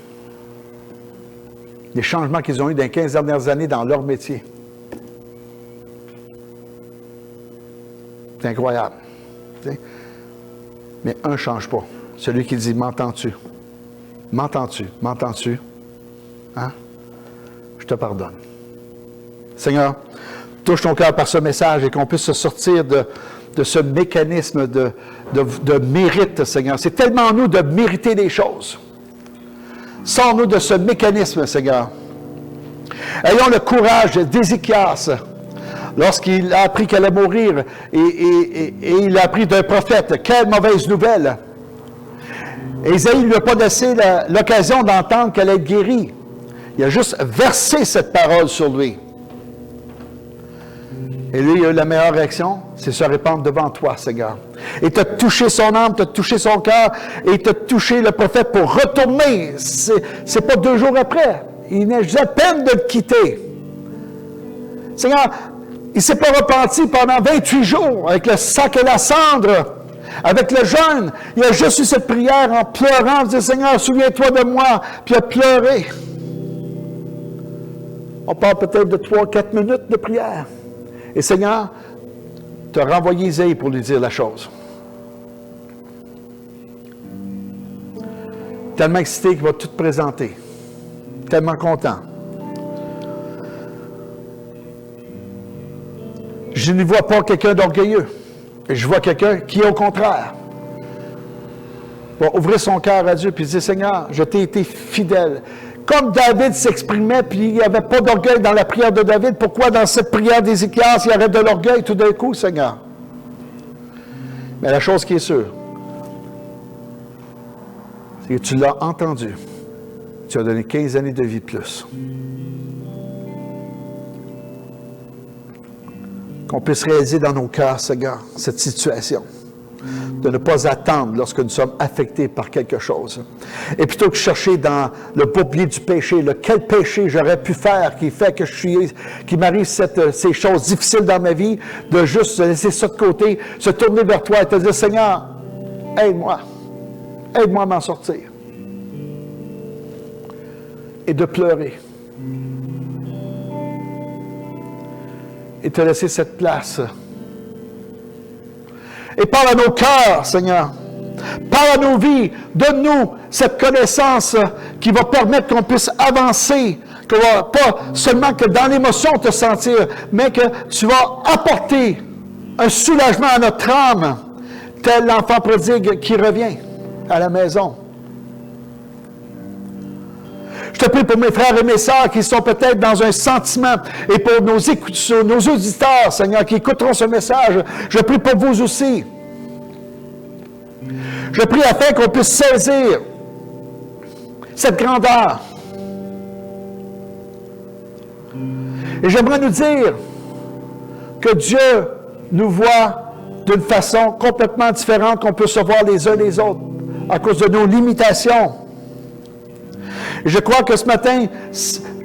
Les changements qu'ils ont eus dans les 15 dernières années dans leur métier. C'est incroyable. T'sais? Mais un ne change pas. Celui qui dit « M'entends-tu? M'entends-tu? M'entends-tu? Hein? Je te pardonne. » Seigneur, touche ton cœur par ce message et qu'on puisse se sortir de ce mécanisme de mérite, Seigneur. C'est tellement nous de mériter des choses. Sors-nous de ce mécanisme, Seigneur. Ayons le courage d'Ézéchias, lorsqu'il a appris qu'elle allait mourir, et il a appris d'un prophète. Quelle mauvaise nouvelle! Ésaïe ne lui a pas laissé l'occasion d'entendre qu'elle allait être guérie. Il a juste versé cette parole sur lui. Et lui, il a eu la meilleure réaction, c'est se répandre devant toi, Seigneur. Et tu as touché son âme, tu as touché son cœur, et tu as touché le prophète pour retourner. C'est pas 2 jours après. Il n'est juste à peine de le quitter. Seigneur, il ne s'est pas repenti pendant 28 jours avec le sac et la cendre, avec le jeûne. Il a juste eu cette prière en pleurant, en disant, Seigneur, souviens-toi de moi, puis il a pleuré. On parle peut-être de 3-4 minutes de prière. Et Seigneur, tu as renvoyé Isaïe pour lui dire la chose. Tellement excité qu'il va tout te présenter. Tellement content. Je ne vois pas quelqu'un d'orgueilleux. Je vois quelqu'un qui, au contraire, va ouvrir son cœur à Dieu et dire, Seigneur, je t'ai été fidèle. Comme David s'exprimait, puis il n'y avait pas d'orgueil dans la prière de David, pourquoi dans cette prière d'Ézéchias, il y aurait de l'orgueil tout d'un coup, Seigneur? Mais la chose qui est sûre, c'est que tu l'as entendu. Tu as donné 15 années de vie plus. Qu'on puisse réaliser dans nos cœurs, Seigneur, cette situation. De ne pas attendre lorsque nous sommes affectés par quelque chose. Et plutôt que chercher dans le bouclier du péché, quel péché j'aurais pu faire qui fait que qui m'arrive ces choses difficiles dans ma vie, de juste laisser ça de côté, se tourner vers toi et te dire, Seigneur, aide-moi. Aide-moi à m'en sortir. Et de pleurer. Et te laisser cette place. Et parle à nos cœurs, Seigneur. Parle à nos vies. Donne-nous cette connaissance qui va permettre qu'on puisse avancer. Que pas seulement que dans l'émotion te sentir, mais que tu vas apporter un soulagement à notre âme, tel l'enfant prodigue qui revient à la maison. Je te prie pour mes frères et mes sœurs qui sont peut-être dans un sentiment et pour nos auditeurs, Seigneur, qui écouteront ce message. Je prie pour vous aussi. Je prie afin qu'on puisse saisir cette grandeur. Et j'aimerais nous dire que Dieu nous voit d'une façon complètement différente qu'on peut se voir les uns les autres à cause de nos limitations. Je crois que ce matin,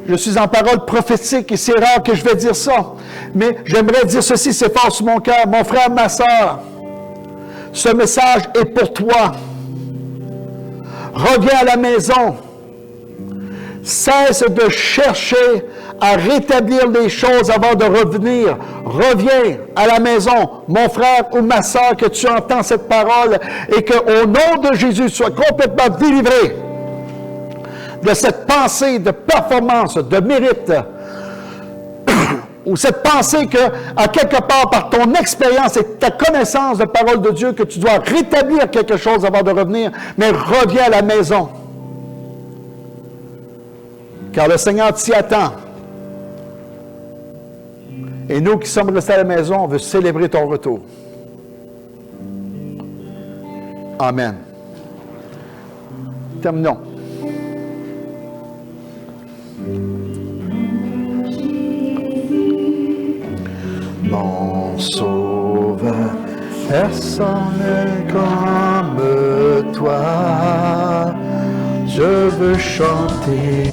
je suis en parole prophétique et c'est rare que je vais dire ça. Mais j'aimerais dire ceci, c'est fort sur mon cœur. Mon frère, ma soeur, ce message est pour toi. Reviens à la maison. Cesse de chercher à rétablir les choses avant de revenir. Reviens à la maison, mon frère ou ma soeur, que tu entends cette parole et qu'au nom de Jésus, sois complètement délivré de cette pensée de performance, de mérite, ou cette pensée que, à quelque part, par ton expérience et ta connaissance de parole de Dieu, que tu dois rétablir quelque chose avant de revenir, mais reviens à la maison. car le Seigneur t'y attend. Et nous qui sommes restés à la maison, on veut célébrer ton retour. Amen. Terminons. Mon sauveur, personne n'est comme toi. Je veux chanter.